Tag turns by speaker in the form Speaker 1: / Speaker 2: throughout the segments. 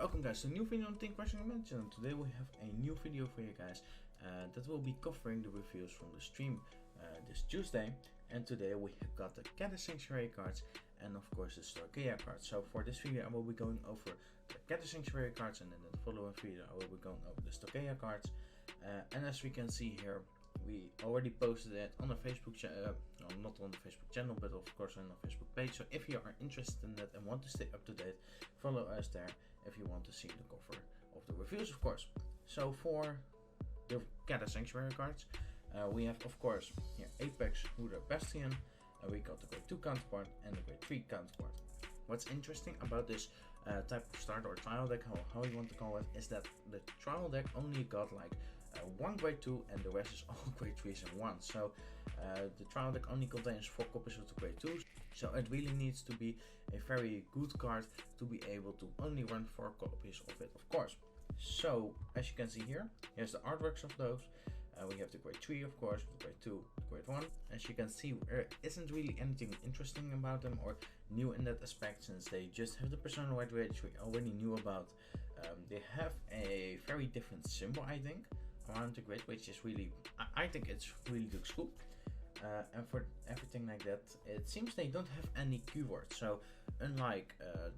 Speaker 1: Welcome guys to a new video on Think Question Dimension, and today we have a new video for you guys that will be covering the reviews from the stream this Tuesday. And today we have got the Keter Sanctuary cards and of course the Tohya cards. So for this video I will be going over the Keter Sanctuary cards, and in the following video I will be going over the Tohya cards. And as we can see here, we already posted it on the Facebook channel, not on the Facebook channel, but of course on the Facebook page. So if you are interested in that and want to stay up to date, follow us there if you want to see the cover of the reviews, of course. So for the Keter Sanctuary cards, we have of course here Apex Ruler Bastion, we got the grade 2 counterpart and the grade 3 counterpart. What's interesting about this type of starter or trial deck, how you want to call it, is that the trial deck only got like one grade 2 and the rest is all grade 3s in one. So the trial deck only contains 4 copies of the grade 2s, so it really needs to be a very good card to be able to only run 4 copies of it, of course. So as you can see here, here's the artworks of those. We have the grade 3 of course, the grade 2, the grade 1. As you can see, there isn't really anything interesting about them or new in that aspect, since they just have the personalized grades we already knew about. They have a very different symbol, I think, around the grade, which is really, I think it's really looks cool. And for everything like that, it seems they don't have any keywords. So unlike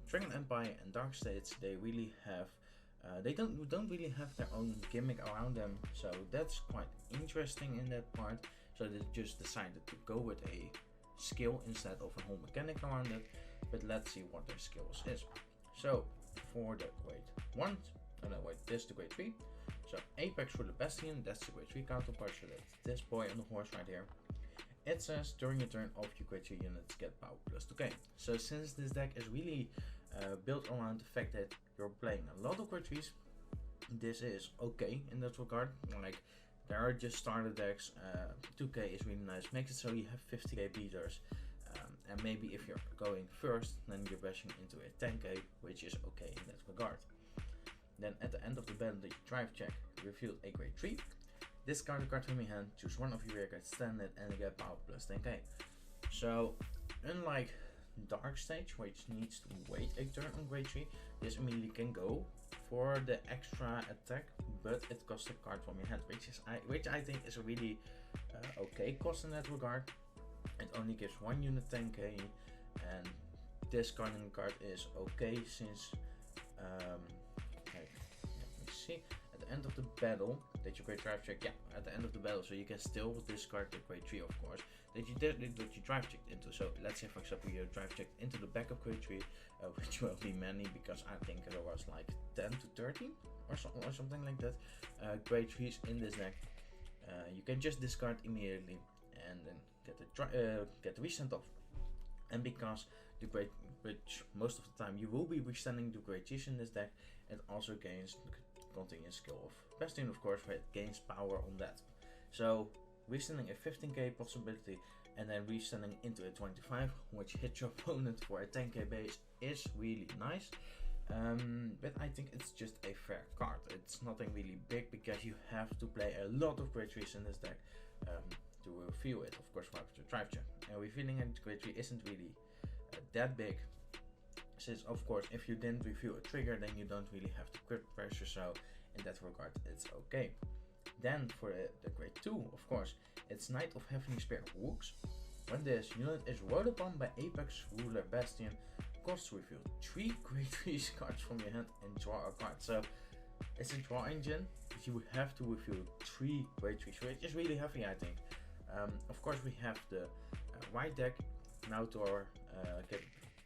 Speaker 1: Dragon Empire and Dark States, they really have they don't really have their own gimmick around them, so that's quite interesting in that part. So they just decided to go with a skill instead of a whole mechanic around it. But let's see what their skills is. So for the grade 1, no wait, this is the grade 3. So Apex Ruler Bastion, that's the grade 3 counterpart, so that's this boy on the horse right here. It says during your turn, all of your grade 3 units get power plus 2k. So since this deck is really built around the fact that you're playing a lot of grade 3s, this is okay in that regard. Like, there are just starter decks, 2k is really nice, makes it so you have 50k beaters. And maybe if you're going first, then you're bashing into a 10k, which is okay in that regard. Then at the end of the battle, the drive check revealed a grade 3. Discard a card from your hand, choose one of your rare cards, stand it, and get power plus 10k. So unlike Dark Stage, which needs to wait a turn on grade 3, this immediately can go for the extra attack, but it costs a card from your hand, which I think is a really okay cost in that regard. It only gives one unit 10k, and discarding a card is okay since let me see, at the end of the battle that you grade drive check, at the end of the battle, so you can still discard the grade 3 of course that you drive checked into. So let's say for example you drive checked into the back of grade 3, which will be many, because I think there was like 10 to 13 or something like that grade 3s in this deck. You can just discard immediately and then get the resend off. And because the grade, which most of the time you will be resending the grade 3s in this deck, it also gains the continuous skill of Bastion, of course, where it gains power on that. So resending a 15k possibility and then resending into a 25, which hits your opponent for a 10k base, is really nice. But I think it's just a fair card. It's nothing really big, because you have to play a lot of grade 3s in this deck to reveal it, of course, after drive check. And revealing a grade 3 isn't really that big, since of course if you didn't reveal a trigger, then you don't really have to crit pressure, so in that regard it's okay. Then for the grade 2, of course, it's Knight of Heavenly Spear Hooks. When this unit is rolled upon by Apex Ruler Bastion, costs reveal 3 grade 3 cards from your hand and draw a card. So it's a draw engine, but you have to reveal 3 grade 3s, which is really heavy, I think. Of course we have the white deck now to our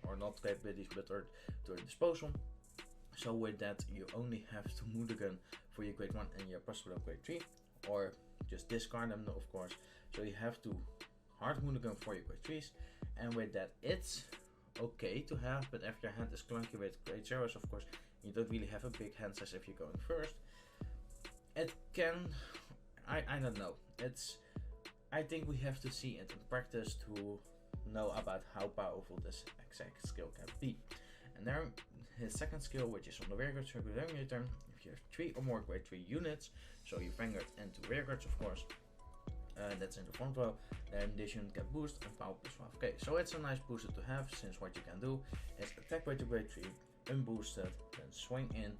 Speaker 1: or not capabilities, but to our disposal. So with that you only have to mulligan for your grade 1 and your possible grade 3, or just discard them of course. So you have to hard mulligan for your grade 3s, and with that it's okay to have. But if your hand is clunky with grade 0s, of course, you don't really have a big hand size if you're going first. It can, I don't know, I think we have to see it in practice to know about how powerful this exact skill can be. And then his second skill, which is on the rearguard circle during your turn, if you have 3 or more grade 3 units, so your Vanguard and 2 rearguards of course, that's in the front row, then this unit can boost and power plus 5k. So it's a nice booster to have, since what you can do is attack grade 2 grade 3, unboosted, then swing in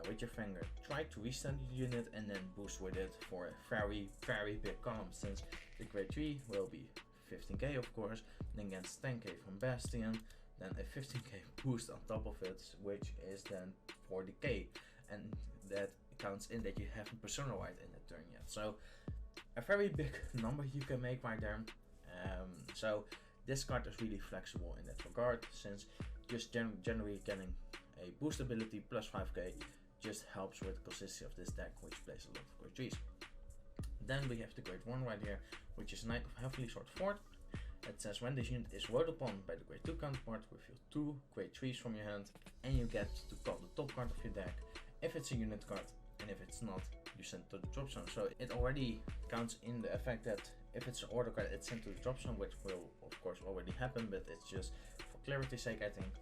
Speaker 1: with your Vanguard, try to restand the unit and then boost with it for a very big calm, since the grade 3 will be 15k of course, then gets 10k from Bastion, then a 15k boost on top of it, which is then 40k, and that counts in that you haven't personalized in the turn yet. So a very big number you can make right there. So this card is really flexible in that regard, since just generally getting a boost ability plus 5k just helps with the consistency of this deck, which plays a lot of grade 3s. Then we have the grade 1 right here, which is Knight of Heavily Sword Fort. It says when this unit is rolled upon by the grade 2 counterpart, reveal 2 grade 3s from your hand, and you get to call the top card of your deck if it's a unit card, and if it's not, you send it to the drop zone. So it already counts in the effect that if it's an order card, it's sent to the drop zone, which will of course already happen, but it's just for clarity's sake, I think.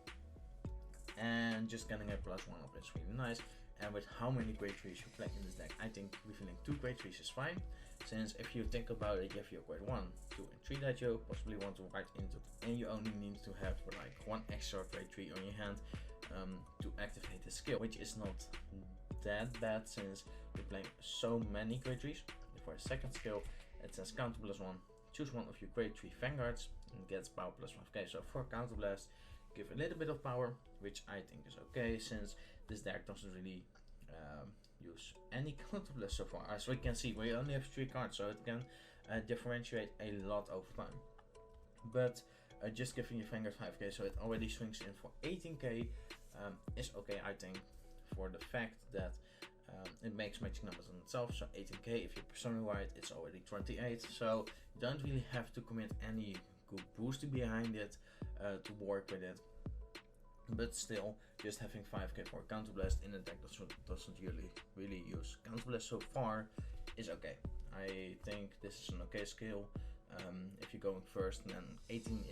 Speaker 1: And just getting a +1 up is really nice. And with how many grade 3s you play in this deck, I think revealing 2 grade 3s is fine, since if you think about it, you have your grade 1, 2 and 3 that you possibly want to write into, and you only need to have like 1 extra grade 3 on your hand to activate the skill, which is not that bad since you play so many grade 3s. For a second skill, it says counter +1, choose one of your grade 3 Vanguards and gets power plus 5k. So for counter blast, give a little bit of power, which I think is okay, since this deck doesn't really use any counter blast so far. As we can see, we only have 3 cards, so it can differentiate a lot over time. But just giving your Vanguard 5k, so it already swings in for 18k, is okay, I think, for the fact that it makes magic numbers on itself. So 18k, if you personalize it's already 28, so you don't really have to commit any good boosting behind it to work with it. But still, just having 5k for counter blast in a deck that doesn't really use counter blast so far is okay. I think this is an okay skill. If you're going first, then 18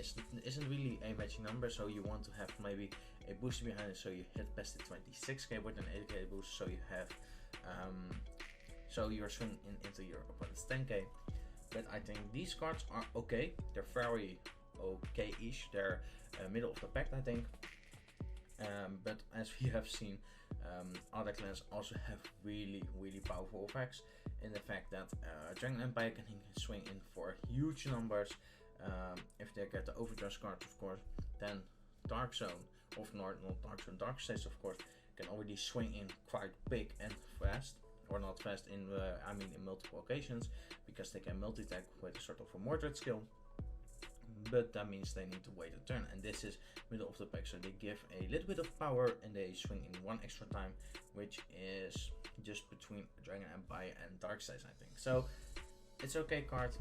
Speaker 1: isn't really a magic number, so you want to have maybe a boost behind it, so you hit past the 26k with an 8k boost, so you have so you're swinging into your opponent's 10k. But I think these cards are okay. They're very okay-ish. They're middle of the pack, I think. But as we have seen, other clans also have really powerful effects, in the fact that Dragon Empire can swing in for huge numbers if they get the overdress cards, of course. Then Dark Zone, or not Dark Zone, Dark States, of course, can already swing in quite big and fast, or not fast in I mean in multiple occasions, because they can multi-attack with a sort of a Mordred skill. But that means they need to wait a turn, and this is middle of the pack, so they give a little bit of power and they swing in 1 extra time, which is just between Dragon Empire and Dark States, I think. So it's okay card,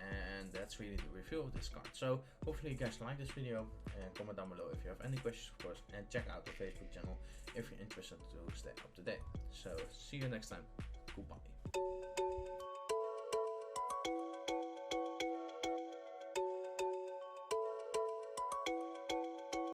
Speaker 1: and that's really the review of this card. So hopefully you guys like this video, and comment down below if you have any questions, of course, and check out the Facebook channel if you're interested to stay up to date. So see you next time. Goodbye.